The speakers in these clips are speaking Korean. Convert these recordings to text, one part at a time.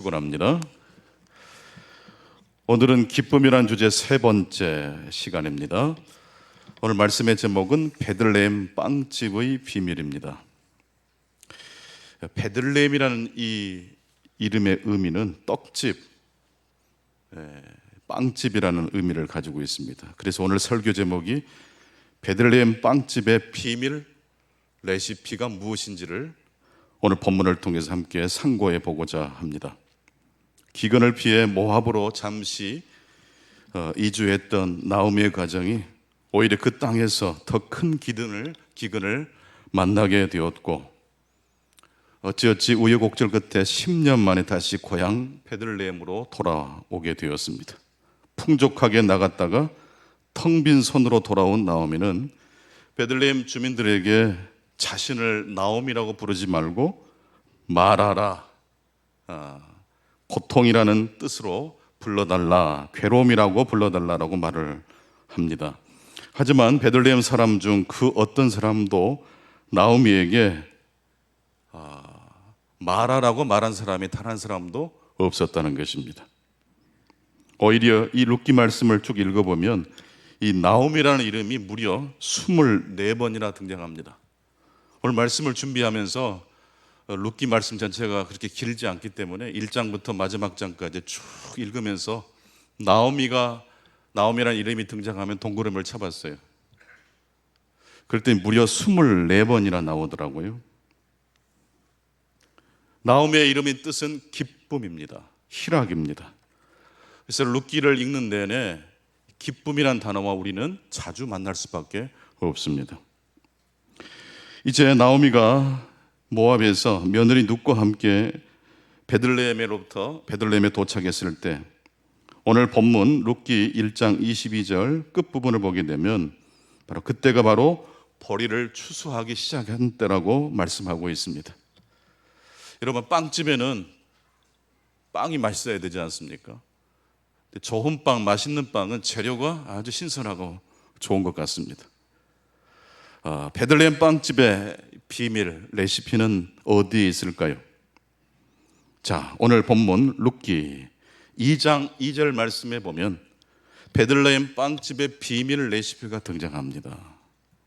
축원합니다. 오늘은 기쁨이란 주제 세 번째 시간입니다. 오늘 말씀의 제목은 베들레헴 빵집의 비밀입니다. 베들레헴이라는 이 이름의 의미는 떡집, 빵집이라는 의미를 가지고 있습니다. 그래서 오늘 설교 제목이 베들레헴 빵집의 비밀 레시피가 무엇인지를 오늘 본문을 통해서 함께 상고해 보고자 합니다. 기근을 피해 모압으로 잠시 이주했던 나오미의 가정이 오히려 그 땅에서 더 큰 기근을 만나게 되었고, 어찌어찌 우여곡절 끝에 10년 만에 다시 고향 베들레헴으로 돌아오게 되었습니다. 풍족하게 나갔다가 텅 빈 손으로 돌아온 나오미는 베들레헴 주민들에게 자신을 나오미라고 부르지 말고 마라라, 고통이라는 뜻으로 불러달라, 괴로움이라고 불러달라라고 말을 합니다. 하지만 베들레헴 사람 중 그 어떤 사람도 나오미에게 마라라고 말한 사람이 단 한 사람도 없었다는 것입니다. 오히려 이 룻기 말씀을 쭉 읽어보면 이 나오미라는 이름이 무려 24번이나 등장합니다. 오늘 말씀을 준비하면서 룻기 말씀 전체가 그렇게 길지 않기 때문에 1장부터 마지막 장까지 쭉 읽으면서 나오미라는 이름이 등장하면 동그라미를 쳐봤어요. 그랬더니 무려 24번이나 나오더라고요. 나오미의 이름의 뜻은 기쁨입니다. 희락입니다. 그래서 룻기를 읽는 내내 기쁨이란 단어와 우리는 자주 만날 수밖에 없습니다. 이제 나오미가 모압에서 며느리 룻과 함께 베들레헴에 도착했을 때, 오늘 본문 룻기 1장 22절 끝부분을 보게 되면 그때가 바로 보리를 추수하기 시작한 때라고 말씀하고 있습니다. 여러분, 빵집에는 빵이 맛있어야 되지 않습니까? 좋은 빵, 맛있는 빵은 재료가 아주 신선하고 좋은 것 같습니다. 베들레헴 빵집의 비밀 레시피는 어디에 있을까요? 자, 오늘 본문 룻기 2장 2절 말씀에 보면 베들레헴 빵집의 비밀 레시피가 등장합니다.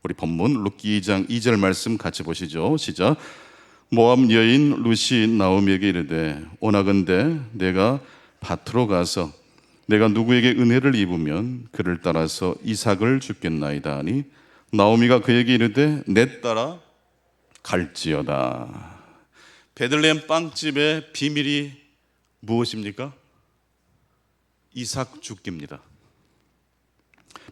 우리 본문 룻기 2장 2절 말씀 같이 보시죠. 시작. 모압 여인 룻이 나오미에게 이르되 오나건대 내가 밭으로 가서 내가 누구에게 은혜를 입으면 그를 따라서 이삭을 줍겠나이다 하니 나오미가 그에게 이르되 내 따라 갈지어다. 베들레헴 빵집의 비밀이 무엇입니까? 이삭 줍기입니다.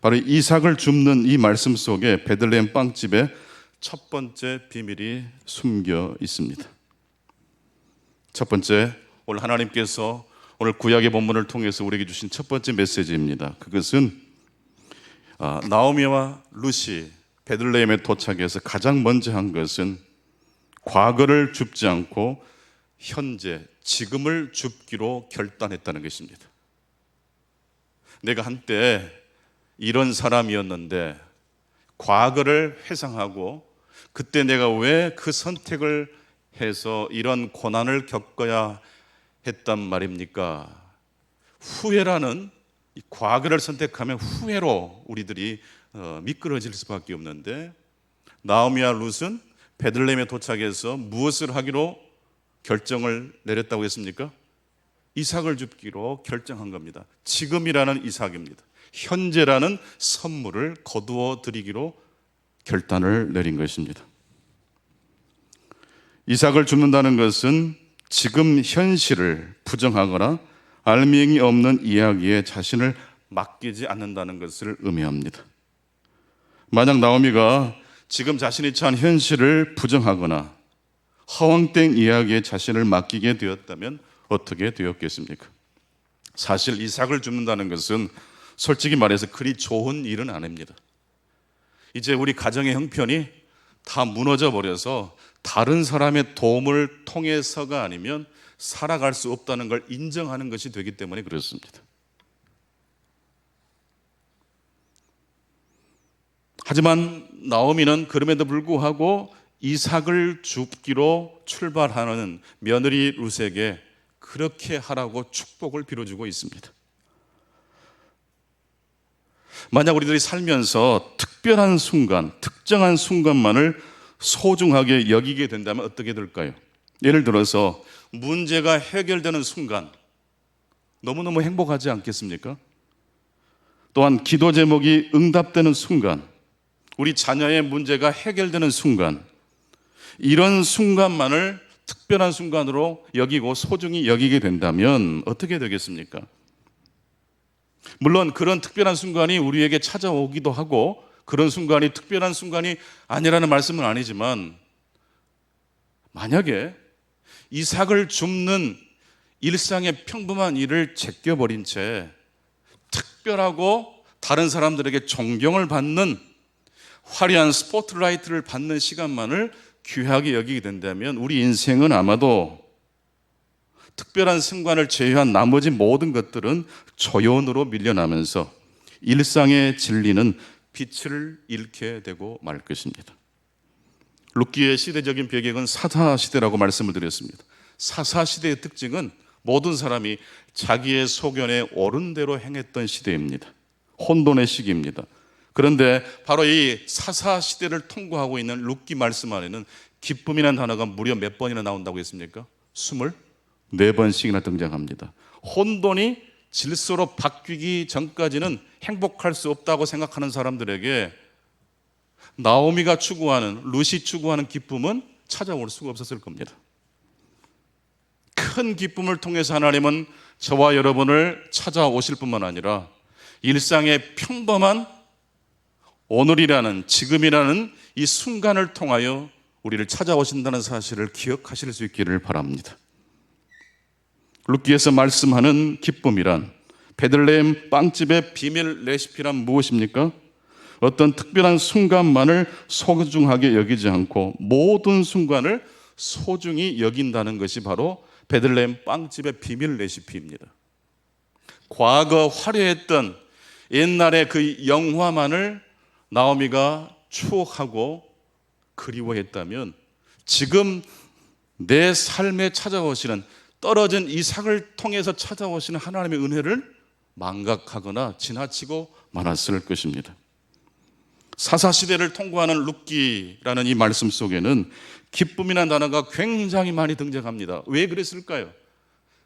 바로 이삭을 줍는 이 말씀 속에 베들레헴 빵집의 첫 번째 비밀이 숨겨 있습니다. 첫 번째, 오늘 하나님께서 오늘 구약의 본문을 통해서 우리에게 주신 첫 번째 메시지입니다. 그것은 나오미와 룻이 베들레헴에 도착해서 가장 먼저 한 것은 과거를 줍지 않고 현재, 지금을 줍기로 결단했다는 것입니다. 내가 한때 이런 사람이었는데 과거를 회상하고 그때 내가 왜 그 선택을 해서 이런 고난을 겪어야 했단 말입니까? 후회라는, 이 과거를 선택하면 후회로 우리들이 미끄러질 수밖에 없는데, 나오미와 룻은 베들레헴에 도착해서 무엇을 하기로 결정을 내렸다고 했습니까? 이삭을 줍기로 결정한 겁니다. 지금이라는 이삭입니다. 현재라는 선물을 거두어 드리기로 결단을 내린 것입니다. 이삭을 줍는다는 것은 지금 현실을 부정하거나 알맹이 없는 이야기에 자신을 맡기지 않는다는 것을 의미합니다. 만약 나오미가 지금 자신이 처한 현실을 부정하거나 허황된 이야기에 자신을 맡기게 되었다면 어떻게 되었겠습니까? 사실 이삭을 줍는다는 것은 솔직히 말해서 그리 좋은 일은 아닙니다. 이제 우리 가정의 형편이 다 무너져 버려서 다른 사람의 도움을 통해서가 아니면 살아갈 수 없다는 걸 인정하는 것이 되기 때문에 그렇습니다. 하지만 나오미는 그럼에도 불구하고 이삭을 줍기로 출발하는 며느리 룻에게 그렇게 하라고 축복을 빌어주고 있습니다. 만약 우리들이 살면서 특별한 순간, 특정한 순간만을 소중하게 여기게 된다면 어떻게 될까요? 예를 들어서 문제가 해결되는 순간 너무너무 행복하지 않겠습니까? 또한 기도 제목이 응답되는 순간, 우리 자녀의 문제가 해결되는 순간, 이런 순간만을 특별한 순간으로 여기고 소중히 여기게 된다면 어떻게 되겠습니까? 물론 그런 특별한 순간이 우리에게 찾아오기도 하고 그런 순간이 특별한 순간이 아니라는 말씀은 아니지만, 만약에 이삭을 줍는 일상의 평범한 일을 제껴버린 채 특별하고 다른 사람들에게 존경을 받는 화려한 스포트라이트를 받는 시간만을 귀하게 여기게 된다면 우리 인생은 아마도 특별한 순간을 제외한 나머지 모든 것들은 조연으로 밀려나면서 일상의 진리는 빛을 잃게 되고 말 것입니다. 룻기의 시대적인 배경은 사사시대라고 말씀을 드렸습니다. 사사시대의 특징은 모든 사람이 자기의 소견에 옳은 대로 행했던 시대입니다. 혼돈의 시기입니다. 그런데 바로 이 사사시대를 통과하고 있는 룻기 말씀 안에는 기쁨이라는 단어가 무려 몇 번이나 나온다고 했습니까? 24번씩이나 등장합니다. 혼돈이 질서로 바뀌기 전까지는 행복할 수 없다고 생각하는 사람들에게 나오미가 추구하는, 룻이 추구하는 기쁨은 찾아올 수가 없었을 겁니다. 큰 기쁨을 통해서 하나님은 저와 여러분을 찾아오실 뿐만 아니라 일상의 평범한 오늘이라는, 지금이라는 이 순간을 통하여 우리를 찾아오신다는 사실을 기억하실 수 있기를 바랍니다. 룻기에서 말씀하는 기쁨이란, 베들레헴 빵집의 비밀 레시피란 무엇입니까? 어떤 특별한 순간만을 소중하게 여기지 않고 모든 순간을 소중히 여긴다는 것이 바로 베들레헴 빵집의 비밀 레시피입니다. 과거 화려했던 옛날의 그 영화만을 나오미가 추억하고 그리워했다면 지금 내 삶에 찾아오시는, 떨어진 이삭을 통해서 찾아오시는 하나님의 은혜를 망각하거나 지나치고 말았을 것입니다. 사사시대를 통과하는 룻기라는 이 말씀 속에는 기쁨이라는 단어가 굉장히 많이 등장합니다. 왜 그랬을까요?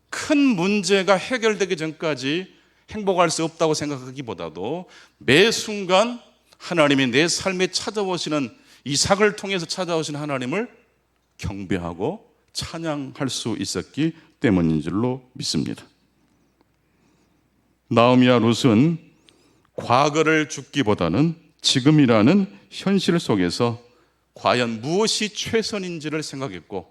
큰 문제가 해결되기 전까지 행복할 수 없다고 생각하기보다도 매 순간 하나님이 내 삶에 찾아오시는, 이삭을 통해서 찾아오시는 하나님을 경배하고 찬양할 수 있었기 때문인 줄로 믿습니다. 나오미와 룻은 과거를 줍기보다는 지금이라는 현실 속에서 과연 무엇이 최선인지를 생각했고,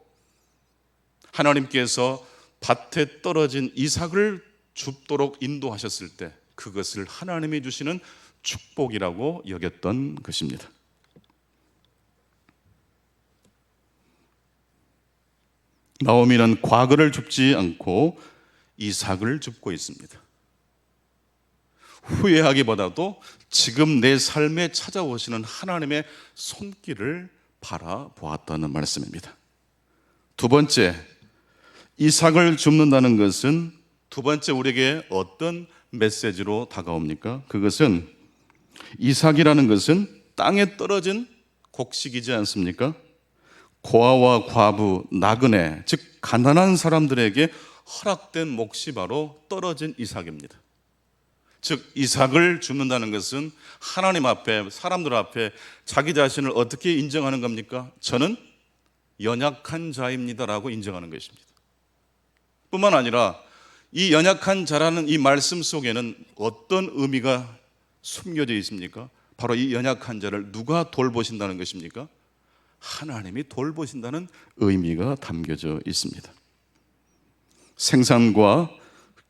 하나님께서 밭에 떨어진 이삭을 줍도록 인도하셨을 때 그것을 하나님이 주시는 축복이라고 여겼던 것입니다. 나오미는 과거를 줍지 않고 이삭을 줍고 있습니다. 후회하기보다도 지금 내 삶에 찾아오시는 하나님의 손길을 바라보았다는 말씀입니다. 두 번째, 이삭을 줍는다는 것은 두 번째 우리에게 어떤 메시지로 다가옵니까? 그것은 이삭이라는 것은 땅에 떨어진 곡식이지 않습니까? 고아와 과부, 나그네, 즉 가난한 사람들에게 허락된 몫이 바로 떨어진 이삭입니다. 즉 이삭을 줍는다는 것은 하나님 앞에, 사람들 앞에 자기 자신을 어떻게 인정하는 겁니까? 저는 연약한 자입니다라고 인정하는 것입니다. 뿐만 아니라 이 연약한 자라는 이 말씀 속에는 어떤 의미가 숨겨져 있습니까? 바로 이 연약한 자를 누가 돌보신다는 것입니까? 하나님이 돌보신다는 의미가 담겨져 있습니다. 생산과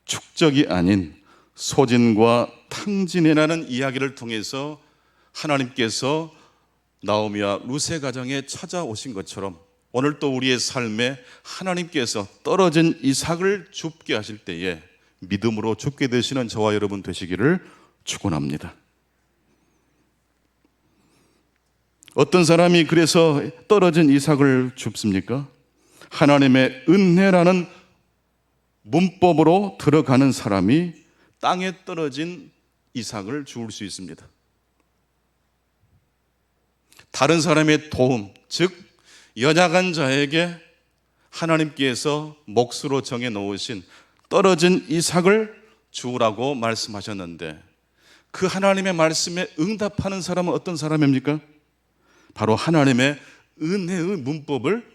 축적이 아닌 소진과 탕진이라는 이야기를 통해서 하나님께서 나오미와 룻의 가정에 찾아오신 것처럼 오늘 또 우리의 삶에 하나님께서 떨어진 이삭을 줍게 하실 때에 믿음으로 줍게 되시는 저와 여러분 되시기를 축원합니다. 어떤 사람이 그래서 떨어진 이삭을 줍습니까? 하나님의 은혜라는 문법으로 들어가는 사람이 땅에 떨어진 이삭을 주울 수 있습니다. 다른 사람의 도움, 즉 연약한 자에게 하나님께서 몫으로 정해 놓으신 떨어진 이삭을 주우라고 말씀하셨는데, 그 하나님의 말씀에 응답하는 사람은 어떤 사람입니까? 바로 하나님의 은혜의 문법을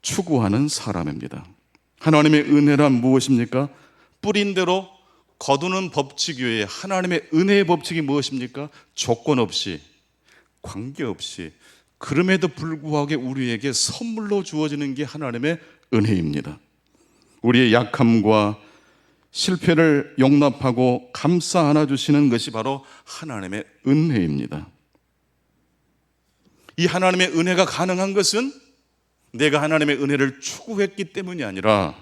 추구하는 사람입니다. 하나님의 은혜란 무엇입니까? 뿌린 대로 거두는 법칙 외에 하나님의 은혜의 법칙이 무엇입니까? 조건 없이, 관계없이, 그럼에도 불구하고 우리에게 선물로 주어지는 게 하나님의 은혜입니다. 우리의 약함과 실패를 용납하고 감싸 안아주시는 것이 바로 하나님의 은혜입니다. 이 하나님의 은혜가 가능한 것은 내가 하나님의 은혜를 추구했기 때문이 아니라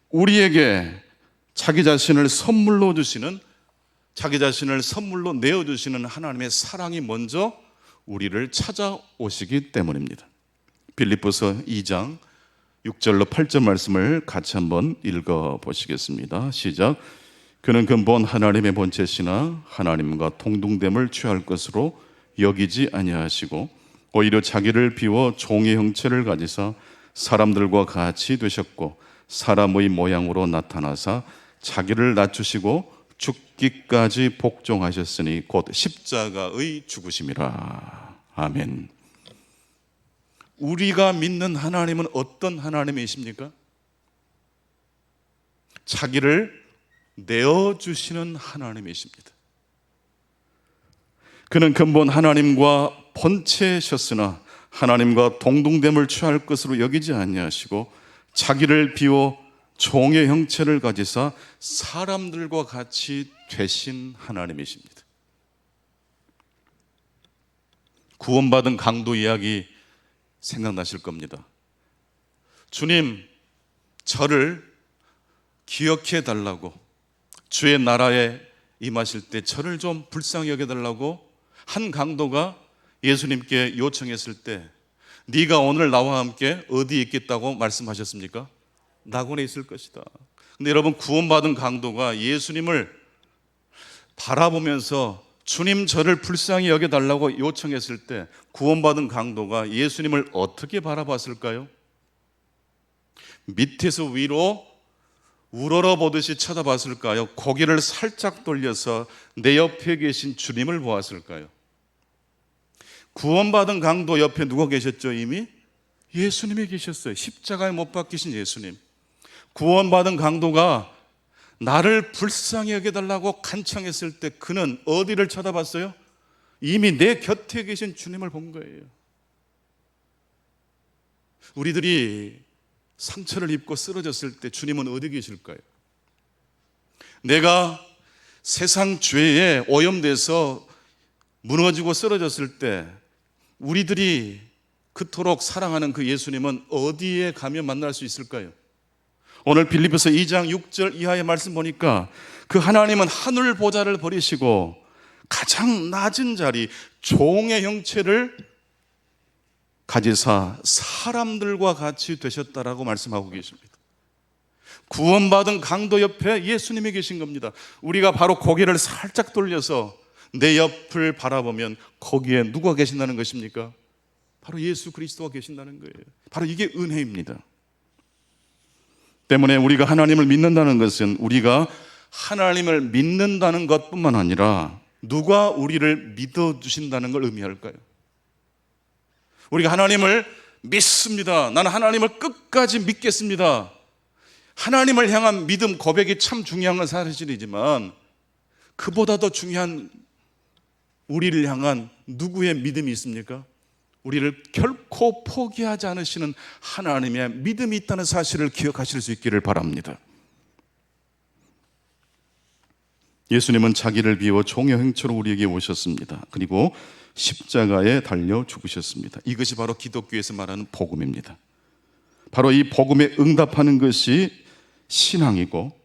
우리에게 자기 자신을 선물로 주시는, 자기 자신을 선물로 내어주시는 하나님의 사랑이 먼저 우리를 찾아오시기 때문입니다. 빌립보서 2장 6절로 8절 말씀을 같이 한번 읽어보시겠습니다. 시작. 그는 근본 하나님의 본체시나 하나님과 동등됨을 취할 것으로 여기지 아니하시고 오히려 자기를 비워 종의 형체를 가지사 사람들과 같이 되셨고 사람의 모양으로 나타나사 자기를 낮추시고 죽기까지 복종하셨으니 곧 십자가의 죽으심이라. 아멘. 우리가 믿는 하나님은 어떤 하나님이십니까? 자기를 내어주시는 하나님이십니다. 그는 근본 하나님과 본체셨으나 하나님과 동등됨을 취할 것으로 여기지 아니하시고 자기를 비워 종의 형체를 가지사 사람들과 같이 되신 하나님이십니다. 구원받은 강도 이야기 생각나실 겁니다. 주님, 저를 기억해 달라고, 주의 나라에 임하실 때 저를 좀 불쌍히 여겨달라고 한 강도가 예수님께 요청했을 때 네가 오늘 나와 함께 어디에 있겠다고 말씀하셨습니까? 낙원에 있을 것이다. 근데 여러분, 구원받은 강도가 예수님을 바라보면서 주님 저를 불쌍히 여겨달라고 요청했을 때 구원받은 강도가 예수님을 어떻게 바라봤을까요? 밑에서 위로 우러러보듯이 쳐다봤을까요? 고개를 살짝 돌려서 내 옆에 계신 주님을 보았을까요? 구원받은 강도 옆에 누가 계셨죠? 이미 예수님이 계셨어요. 십자가에 못 박히신 예수님. 구원받은 강도가 나를 불쌍히 여겨달라고 간청했을 때 그는 어디를 쳐다봤어요? 이미 내 곁에 계신 주님을 본 거예요. 우리들이 상처를 입고 쓰러졌을 때 주님은 어디 계실까요? 내가 세상 죄에 오염돼서 무너지고 쓰러졌을 때 우리들이 그토록 사랑하는 그 예수님은 어디에 가면 만날 수 있을까요? 오늘 빌립보서 2장 6절 이하의 말씀 보니까 그 하나님은 하늘 보좌를 버리시고 가장 낮은 자리, 종의 형체를 가지사 사람들과 같이 되셨다라고 말씀하고 계십니다. 구원받은 강도 옆에 예수님이 계신 겁니다. 우리가 바로 고개를 살짝 돌려서 내 옆을 바라보면 거기에 누가 계신다는 것입니까? 바로 예수 그리스도가 계신다는 거예요. 바로 이게 은혜입니다. 때문에 우리가 하나님을 믿는다는 것은 우리가 하나님을 믿는다는 것뿐만 아니라 누가 우리를 믿어주신다는 걸 의미할까요? 우리가 하나님을 믿습니다. 나는 하나님을 끝까지 믿겠습니다. 하나님을 향한 믿음 고백이 참 중요한 건 사실이지만 그보다 더 중요한 우리를 향한 누구의 믿음이 있습니까? 우리를 결코 포기하지 않으시는 하나님의 믿음이 있다는 사실을 기억하실 수 있기를 바랍니다. 예수님은 자기를 비워 종의 형체로 우리에게 오셨습니다. 그리고 십자가에 달려 죽으셨습니다. 이것이 바로 기독교에서 말하는 복음입니다. 바로 이 복음에 응답하는 것이 신앙이고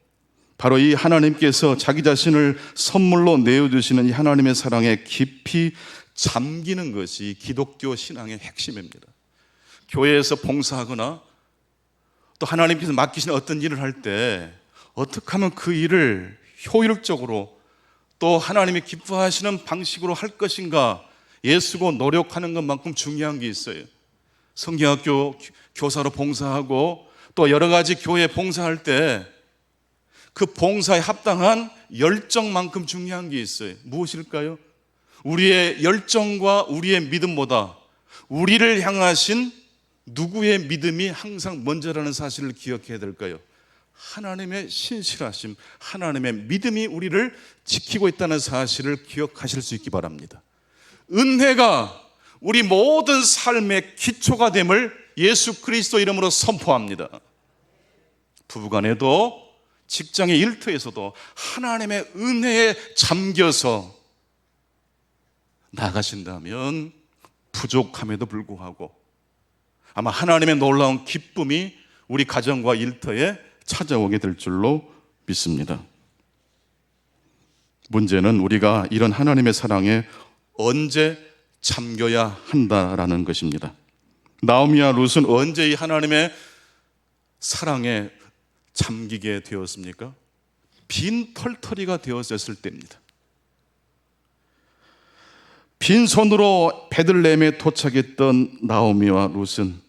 바로 이 하나님께서 자기 자신을 선물로 내어주시는 이 하나님의 사랑에 깊이 잠기는 것이 기독교 신앙의 핵심입니다. 교회에서 봉사하거나 또 하나님께서 맡기신 어떤 일을 할 때 어떻게 하면 그 일을 효율적으로 또 하나님이 기뻐하시는 방식으로 할 것인가 애쓰고 노력하는 것만큼 중요한 게 있어요. 성경학교 교사로 봉사하고 또 여러 가지 교회 봉사할 때 그 봉사에 합당한 열정만큼 중요한 게 있어요. 무엇일까요? 우리의 열정과 우리의 믿음보다 우리를 향하신 누구의 믿음이 항상 먼저라는 사실을 기억해야 될까요? 하나님의 신실하심, 하나님의 믿음이 우리를 지키고 있다는 사실을 기억하실 수 있기 바랍니다. 은혜가 우리 모든 삶의 기초가 됨을 예수 그리스도 이름으로 선포합니다. 부부간에도 직장의 일터에서도 하나님의 은혜에 잠겨서 나가신다면 부족함에도 불구하고 아마 하나님의 놀라운 기쁨이 우리 가정과 일터에 찾아오게 될 줄로 믿습니다. 문제는 우리가 이런 하나님의 사랑에 언제 잠겨야 한다라는 것입니다. 나오미와 룻은 언제 이 하나님의 사랑에 잠기게 되었습니까? 빈 털터리가 되었을 때입니다. 빈손으로 베들레헴에 도착했던 나오미와 룻은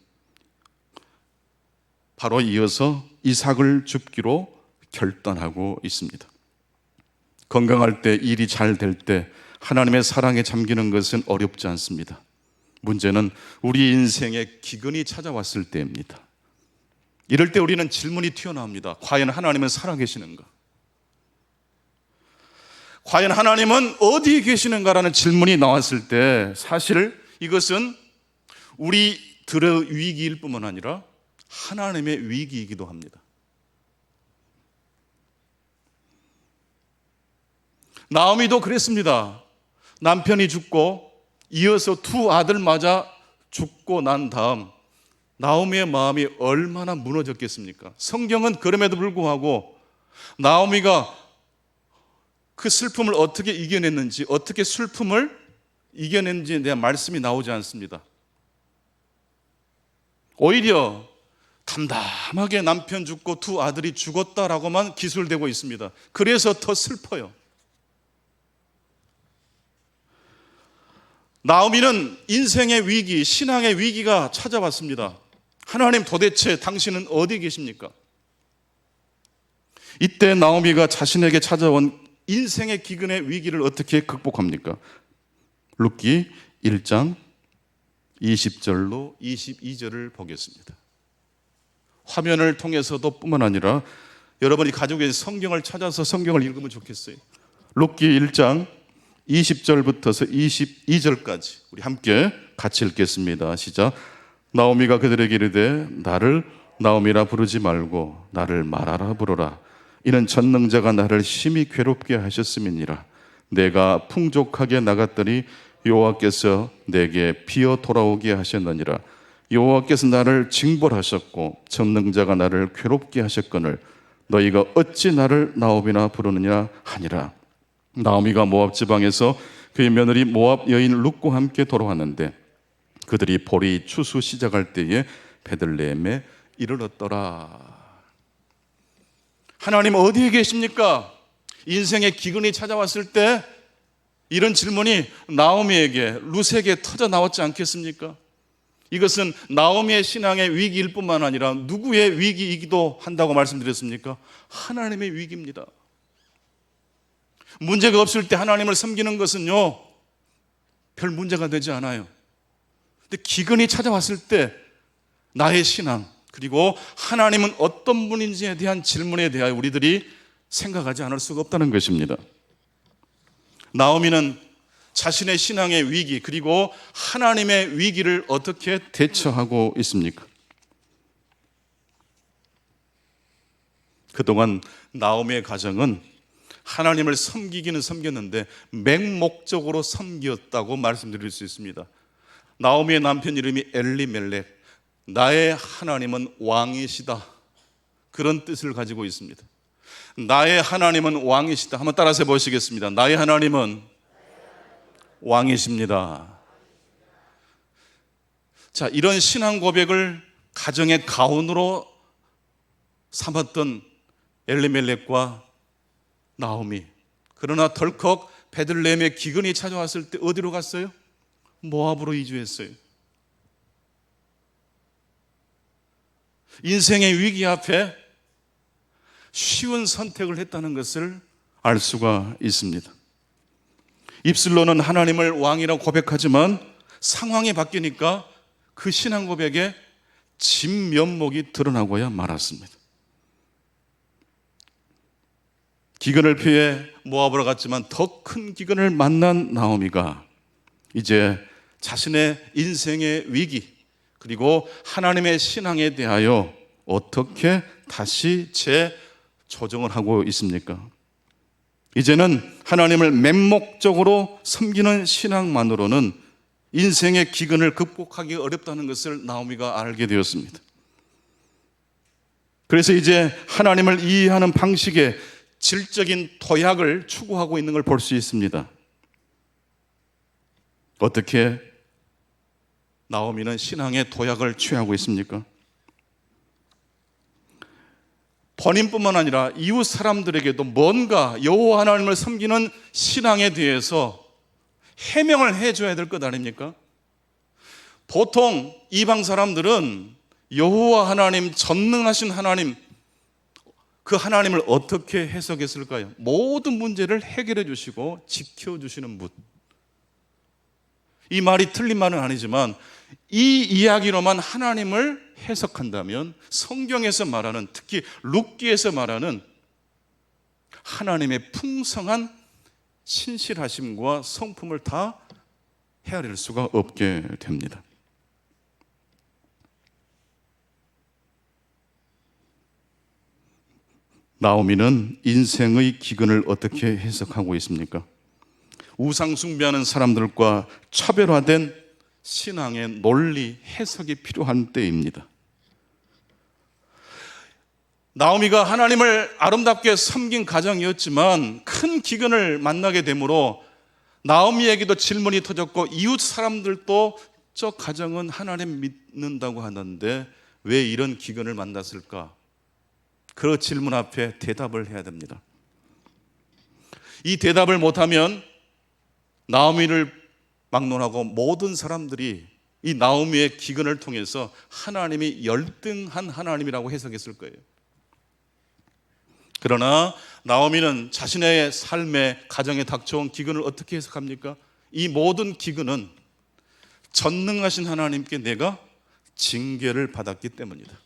바로 이어서 이삭을 줍기로 결단하고 있습니다. 건강할 때, 일이 잘 될 때 하나님의 사랑에 잠기는 것은 어렵지 않습니다. 문제는 우리 인생에 기근이 찾아왔을 때입니다. 이럴 때 우리는 질문이 튀어나옵니다. 과연 하나님은 살아계시는가? 과연 하나님은 어디에 계시는가라는 질문이 나왔을 때 사실 이것은 우리들의 위기일 뿐만 아니라 하나님의 위기이기도 합니다. 나오미도 그랬습니다. 남편이 죽고 이어서 두 아들마저 죽고 난 다음 나오미의 마음이 얼마나 무너졌겠습니까? 성경은 그럼에도 불구하고 나오미가 그 슬픔을 어떻게 이겨냈는지, 어떻게 슬픔을 이겨냈는지에 대한 말씀이 나오지 않습니다. 오히려 담담하게 남편 죽고 두 아들이 죽었다라고만 기술되고 있습니다. 그래서 더 슬퍼요. 나오미는 인생의 위기, 신앙의 위기가 찾아왔습니다. 하나님 도대체 당신은 어디 계십니까? 이때 나오미가 자신에게 찾아온 인생의 기근의 위기를 어떻게 극복합니까? 룻기 1장 20절로 22절을 보겠습니다. 화면을 통해서도 뿐만 아니라 여러분이 가지고 계신 성경을 찾아서 성경을 읽으면 좋겠어요. 룻기 1장 20절부터서 22절까지 우리 함께 같이 읽겠습니다. 시작. 나오미가 그들에게 이르되 나를 나오미라 부르지 말고 나를 마라라 부르라. 이는 전능자가 나를 심히 괴롭게 하셨음이니라. 내가 풍족하게 나갔더니 여호와께서 내게 비어 돌아오게 하셨느니라. 여호와께서 나를 징벌하셨고 전능자가 나를 괴롭게 하셨거늘 너희가 어찌 나를 나오미라 부르느냐 하니라. 나오미가 모압 지방에서 그의 며느리 모압 여인 룻과 함께 돌아왔는데 그들이 보리 추수 시작할 때에 베들레헴에 이르렀더라. 하나님 어디에 계십니까? 인생의 기근이 찾아왔을 때 이런 질문이 나오미에게, 룻에게 터져 나왔지 않겠습니까? 이것은 나오미의 신앙의 위기일 뿐만 아니라 누구의 위기이기도 한다고 말씀드렸습니까? 하나님의 위기입니다. 문제가 없을 때 하나님을 섬기는 것은요, 별 문제가 되지 않아요. 근데 기근이 찾아왔을 때 나의 신앙, 그리고 하나님은 어떤 분인지에 대한 질문에 대하여 우리들이 생각하지 않을 수가 없다는 것입니다. 나오미는 자신의 신앙의 위기, 그리고 하나님의 위기를 어떻게 대처하고 있습니까? 그동안 나오미의 가정은 하나님을 섬기기는 섬겼는데 맹목적으로 섬겼다고 말씀드릴 수 있습니다. 나오미의 남편 이름이 엘리멜렉, 나의 하나님은 왕이시다, 그런 뜻을 가지고 있습니다. 나의 하나님은 왕이시다. 한번 따라서 보시겠습니다. 나의 하나님은 왕이십니다. 자, 이런 신앙 고백을 가정의 가훈으로 삼았던 엘리멜렉과 나오미. 그러나 덜컥 베들레헴의 기근이 찾아왔을 때 어디로 갔어요? 모압으로 이주했어요. 인생의 위기 앞에 쉬운 선택을 했다는 것을 알 수가 있습니다. 입술로는 하나님을 왕이라고 고백하지만 상황이 바뀌니까 그 신앙 고백에 진면목이 드러나고야 말았습니다. 기근을 피해 모압으로 갔지만 더 큰 기근을 만난 나오미가 이제 자신의 인생의 위기 그리고 하나님의 신앙에 대하여 어떻게 다시 재조정을 하고 있습니까? 이제는 하나님을 맹목적으로 섬기는 신앙만으로는 인생의 기근을 극복하기 어렵다는 것을 나오미가 알게 되었습니다. 그래서 이제 하나님을 이해하는 방식의 질적인 도약을 추구하고 있는 걸 볼 수 있습니다. 어떻게 나오미는 신앙의 도약을 취하고 있습니까? 본인뿐만 아니라 이웃 사람들에게도 뭔가 여호와 하나님을 섬기는 신앙에 대해서 해명을 해줘야 될 것 아닙니까? 보통 이방 사람들은 여호와 하나님, 전능하신 하나님, 그 하나님을 어떻게 해석했을까요? 모든 문제를 해결해 주시고 지켜주시는 분. 이 말이 틀린 말은 아니지만 이 이야기로만 하나님을 해석한다면 성경에서 말하는, 특히 룻기에서 말하는 하나님의 풍성한 신실하심과 성품을 다 헤아릴 수가 없게 됩니다. 나오미는 인생의 기근을 어떻게 해석하고 있습니까? 우상 숭배하는 사람들과 차별화된 신앙의 논리 해석이 필요한 때입니다. 나오미가 하나님을 아름답게 섬긴 가정이었지만 큰 기근을 만나게 되므로 나오미에게도 질문이 터졌고 이웃 사람들도 저 가정은 하나님 믿는다고 하는데 왜 이런 기근을 만났을까? 그 질문 앞에 대답을 해야 됩니다. 이 대답을 못하면 나오미를 막론하고 모든 사람들이 이 나오미의 기근을 통해서 하나님이 열등한 하나님이라고 해석했을 거예요. 그러나 나오미는 자신의 삶의 가정에 닥쳐온 기근을 어떻게 해석합니까? 이 모든 기근은 전능하신 하나님께 내가 징계를 받았기 때문이다.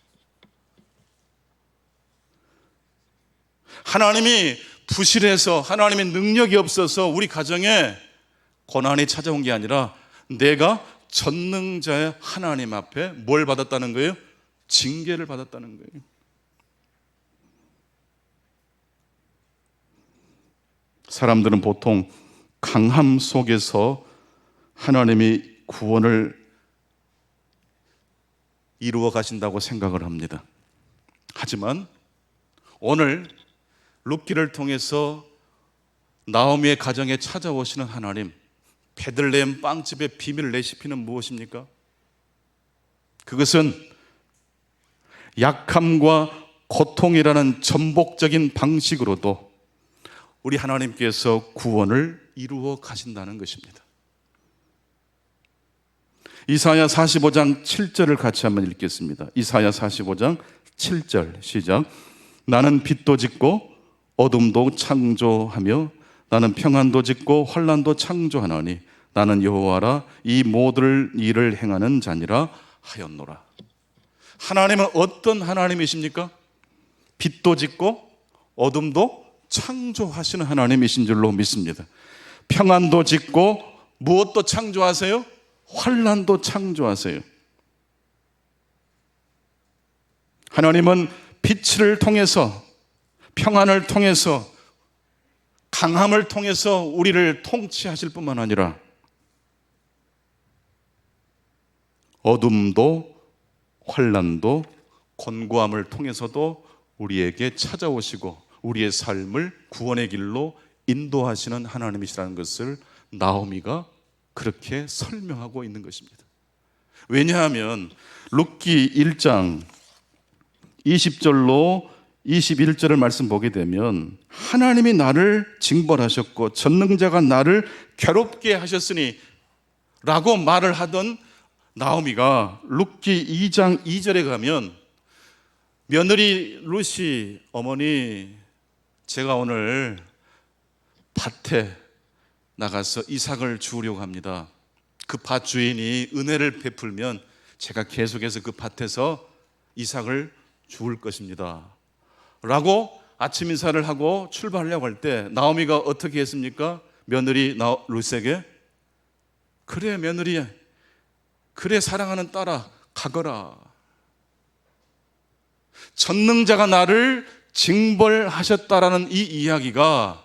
하나님이 부실해서 하나님의 능력이 없어서 우리 가정에 고난이 찾아온 게 아니라 내가 전능자의 하나님 앞에 뭘 받았다는 거예요? 징계를 받았다는 거예요. 사람들은 보통 강함 속에서 하나님이 구원을 이루어 가신다고 생각을 합니다. 하지만 오늘 룻기를 통해서 나오미의 가정에 찾아오시는 하나님, 베들레헴 빵집의 비밀 레시피는 무엇입니까? 그것은 약함과 고통이라는 전복적인 방식으로도 우리 하나님께서 구원을 이루어 가신다는 것입니다. 이사야 45장 7절을 같이 한번 읽겠습니다. 이사야 45장 7절 시작. 나는 빛도 짓고 어둠도 창조하며 나는 평안도 짓고 환난도 창조하나니 나는 여호와라 이 모든 일을 행하는 자니라 하였노라. 하나님은 어떤 하나님이십니까? 빛도 짓고 어둠도 창조하시는 하나님이신 줄로 믿습니다. 평안도 짓고 무엇도 창조하세요? 환난도 창조하세요. 하나님은 빛을 통해서, 평안을 통해서, 강함을 통해서 우리를 통치하실 뿐만 아니라 어둠도 환난도 곤고함을 통해서도 우리에게 찾아오시고 우리의 삶을 구원의 길로 인도하시는 하나님이시라는 것을 나오미가 그렇게 설명하고 있는 것입니다. 왜냐하면 룻기 1장 20절로 21절을 말씀 보게 되면 하나님이 나를 징벌하셨고 전능자가 나를 괴롭게 하셨으니 라고 말을 하던 나오미가 룻기 2장 2절에 가면 며느리 룻이 어머니 제가 오늘 밭에 나가서 이삭을 주우려고 합니다. 그 밭 주인이 은혜를 베풀면 제가 계속해서 그 밭에서 이삭을 주울 것입니다 라고 아침 인사를 하고 출발하려고 할 때 나오미가 어떻게 했습니까? 며느리 룻에게 그래 며느리 그래 사랑하는 딸아 가거라. 전능자가 나를 징벌하셨다라는 이 이야기가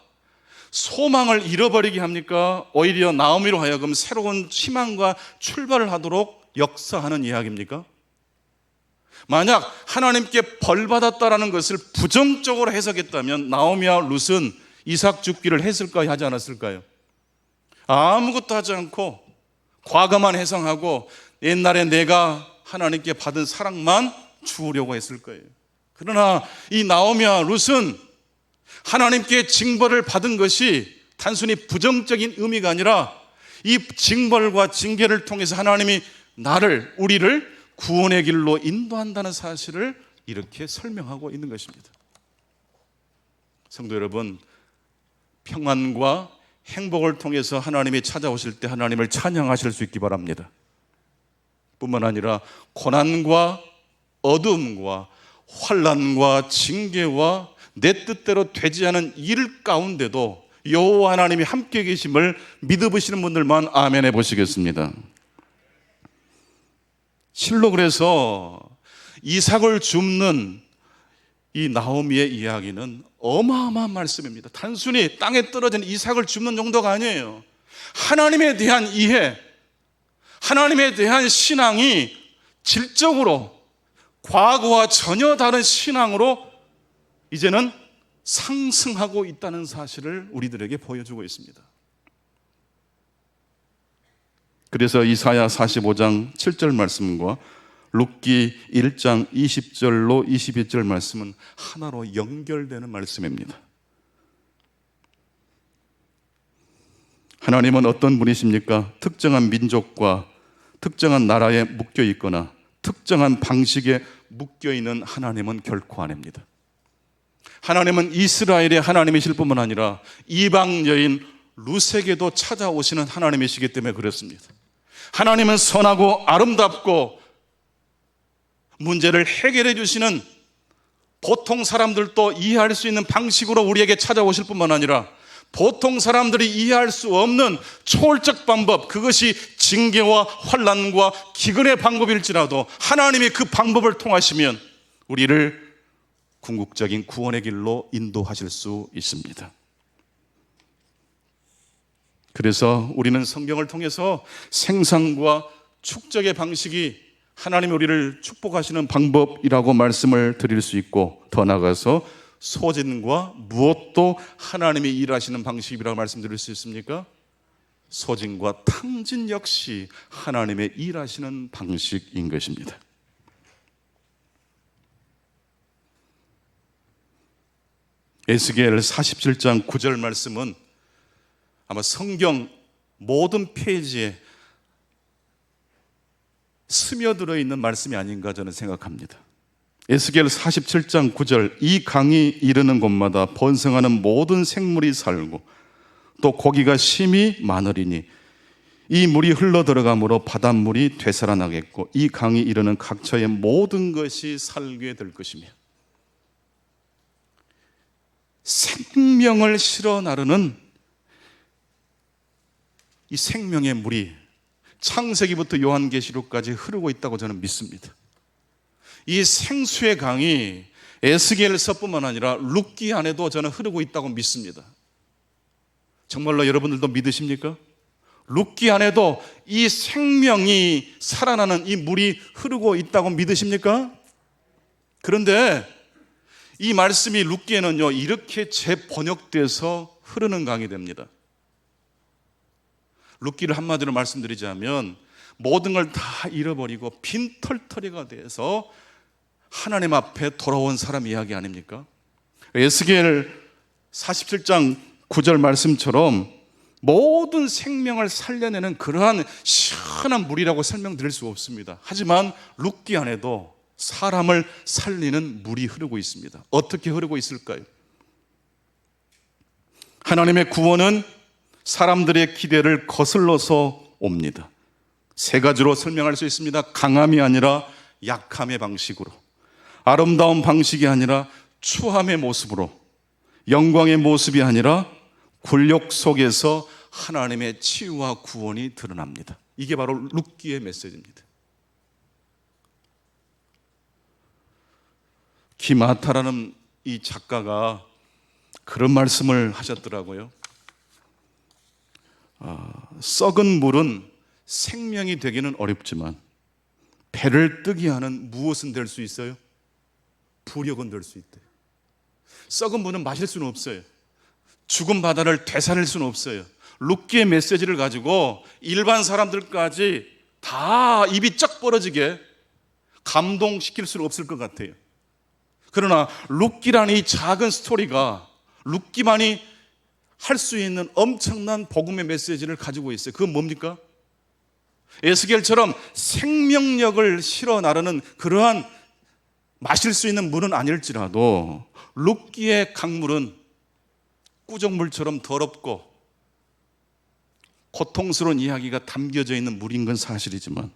소망을 잃어버리게 합니까? 오히려 나오미로 하여금 새로운 희망과 출발을 하도록 역사하는 이야기입니까? 만약 하나님께 벌받았다라는 것을 부정적으로 해석했다면 나오미와 룻은 이삭 죽기를 했을까요? 하지 않았을까요? 아무것도 하지 않고 과거만 해석하고 옛날에 내가 하나님께 받은 사랑만 주우려고 했을 거예요. 그러나 이 나오미와 룻은 하나님께 징벌을 받은 것이 단순히 부정적인 의미가 아니라 이 징벌과 징계를 통해서 하나님이 우리를 구원의 길로 인도한다는 사실을 이렇게 설명하고 있는 것입니다. 성도 여러분, 평안과 행복을 통해서 하나님이 찾아오실 때 하나님을 찬양하실 수 있기 바랍니다. 뿐만 아니라 고난과 어둠과 환난과 징계와 내 뜻대로 되지 않은 일 가운데도 여호와 하나님이 함께 계심을 믿으시는 분들만 아멘 해보시겠습니다. 실로 그래서 이삭을 줍는 이 나오미의 이야기는 어마어마한 말씀입니다. 단순히 땅에 떨어진 이삭을 줍는 정도가 아니에요. 하나님에 대한 이해, 하나님에 대한 신앙이 질적으로 과거와 전혀 다른 신앙으로 이제는 상승하고 있다는 사실을 우리들에게 보여주고 있습니다. 그래서 이사야 45장 7절 말씀과 룻기 1장 20절로 22절 말씀은 하나로 연결되는 말씀입니다. 하나님은 어떤 분이십니까? 특정한 민족과 특정한 나라에 묶여 있거나 특정한 방식에 묶여 있는 하나님은 결코 아닙니다. 하나님은 이스라엘의 하나님이실 뿐만 아니라 이방 여인 룻에게도 찾아오시는 하나님이시기 때문에 그렇습니다. 하나님은 선하고 아름답고 문제를 해결해 주시는 보통 사람들도 이해할 수 있는 방식으로 우리에게 찾아오실 뿐만 아니라 보통 사람들이 이해할 수 없는 초월적 방법, 그것이 징계와 환난과 기근의 방법일지라도 하나님이 그 방법을 통하시면 우리를 궁극적인 구원의 길로 인도하실 수 있습니다. 그래서 우리는 성경을 통해서 생산과 축적의 방식이 하나님이 우리를 축복하시는 방법이라고 말씀을 드릴 수 있고, 더 나아가서 소진과 무엇도 하나님이 일하시는 방식이라고 말씀드릴 수 있습니까? 소진과 탕진 역시 하나님의 일하시는 방식인 것입니다. 에스겔 47장 9절 말씀은 아마 성경 모든 페이지에 스며들어 있는 말씀이 아닌가 저는 생각합니다. 에스겔 47장 9절, 이 강이 이르는 곳마다 번성하는 모든 생물이 살고 또 고기가 심히 많으리니 이 물이 흘러 들어가므로 바닷물이 되살아나겠고 이 강이 이르는 각처의 모든 것이 살게 될 것이며, 생명을 실어 나르는 이 생명의 물이 창세기부터 요한계시록까지 흐르고 있다고 저는 믿습니다. 이 생수의 강이 에스겔서뿐만 아니라 룻기 안에도 저는 흐르고 있다고 믿습니다. 정말로 여러분들도 믿으십니까? 룻기 안에도 이 생명이 살아나는 이 물이 흐르고 있다고 믿으십니까? 그런데 이 말씀이 룻기에는요 이렇게 재번역돼서 흐르는 강이 됩니다. 룻기를 한마디로 말씀드리자면 모든 걸 다 잃어버리고 빈털터리가 돼서 하나님 앞에 돌아온 사람 이야기 아닙니까? 에스겔 47장 9절 말씀처럼 모든 생명을 살려내는 그러한 시원한 물이라고 설명드릴 수 없습니다. 하지만 룻기 안에도 사람을 살리는 물이 흐르고 있습니다. 어떻게 흐르고 있을까요? 하나님의 구원은 사람들의 기대를 거슬러서 옵니다. 세 가지로 설명할 수 있습니다. 강함이 아니라 약함의 방식으로, 아름다운 방식이 아니라 추함의 모습으로, 영광의 모습이 아니라 굴욕 속에서 하나님의 치유와 구원이 드러납니다. 이게 바로 룻기의 메시지입니다. 기마타라는 이 작가가 그런 말씀을 하셨더라고요. 썩은 물은 생명이 되기는 어렵지만 배를 뜨게 하는 무엇은 될 수 있어요? 부력은 될 수 있대요. 썩은 물은 마실 수는 없어요. 죽은 바다를 되살릴 수는 없어요. 룻기의 메시지를 가지고 일반 사람들까지 다 입이 쩍 벌어지게 감동시킬 수는 없을 것 같아요. 그러나 룻기라는 이 작은 스토리가 룻기만이 할 수 있는 엄청난 복음의 메시지를 가지고 있어요. 그건 뭡니까? 에스겔처럼 생명력을 실어 나르는 그러한 마실 수 있는 물은 아닐지라도 룻기의 강물은 꾸정물처럼 더럽고 고통스러운 이야기가 담겨져 있는 물인 건 사실이지만,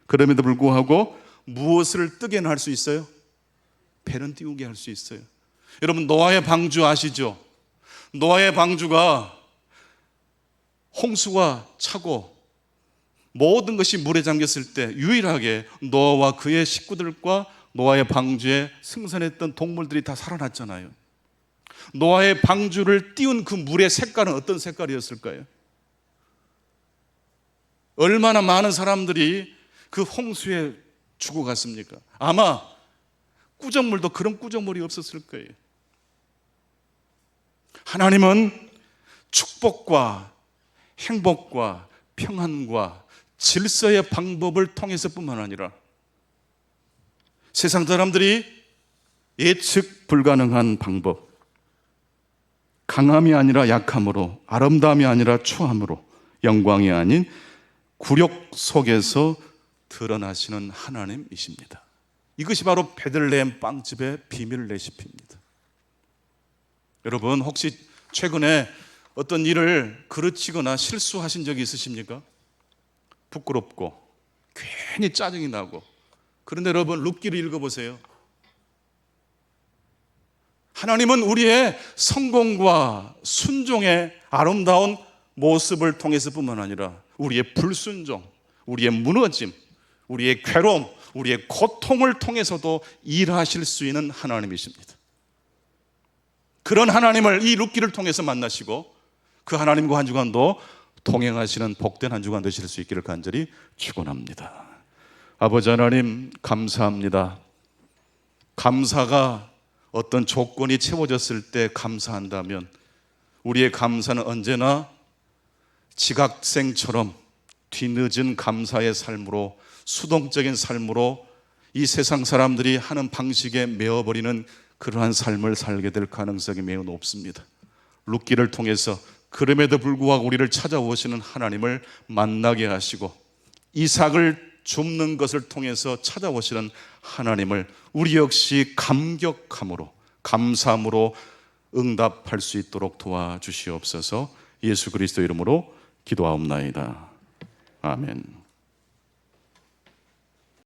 그럼에도 불구하고 무엇을 뜨게 할 수 있어요? 배는 띄우게 할 수 있어요. 여러분, 노아의 방주 아시죠? 노아의 방주가 홍수가 차고 모든 것이 물에 잠겼을 때 유일하게 노아와 그의 식구들과 노아의 방주에 승선했던 동물들이 다 살아났잖아요. 노아의 방주를 띄운 그 물의 색깔은 어떤 색깔이었을까요? 얼마나 많은 사람들이 그 홍수에 죽어갔습니까? 아마 꾸정물도 그런 꾸정물이 없었을 거예요. 하나님은 축복과 행복과 평안과 질서의 방법을 통해서뿐만 아니라 세상 사람들이 예측 불가능한 방법, 강함이 아니라 약함으로, 아름다움이 아니라 추함으로, 영광이 아닌 굴욕 속에서 드러나시는 하나님이십니다. 이것이 바로 베들레헴 빵집의 비밀 레시피입니다. 여러분, 혹시 최근에 어떤 일을 그르치거나 실수하신 적이 있으십니까? 부끄럽고 괜히 짜증이 나고. 그런데 여러분, 룻기를 읽어보세요. 하나님은 우리의 성공과 순종의 아름다운 모습을 통해서뿐만 아니라 우리의 불순종, 우리의 무너짐, 우리의 괴로움, 우리의 고통을 통해서도 일하실 수 있는 하나님이십니다. 그런 하나님을 이 룻기를 통해서 만나시고 그 하나님과 한 주간도 동행하시는 복된 한 주간 되실 수 있기를 간절히 축원합니다. 아버지 하나님, 감사합니다. 감사가 어떤 조건이 채워졌을 때 감사한다면 우리의 감사는 언제나 지각생처럼 뒤늦은 감사의 삶으로, 수동적인 삶으로 이 세상 사람들이 하는 방식에 메어버리는 그러한 삶을 살게 될 가능성이 매우 높습니다. 룻기를 통해서 그럼에도 불구하고 우리를 찾아오시는 하나님을 만나게 하시고 이삭을 줍는 것을 통해서 찾아오시는 하나님을 우리 역시 감격함으로, 감사함으로 응답할 수 있도록 도와주시옵소서. 예수 그리스도 이름으로 기도하옵나이다. 아멘.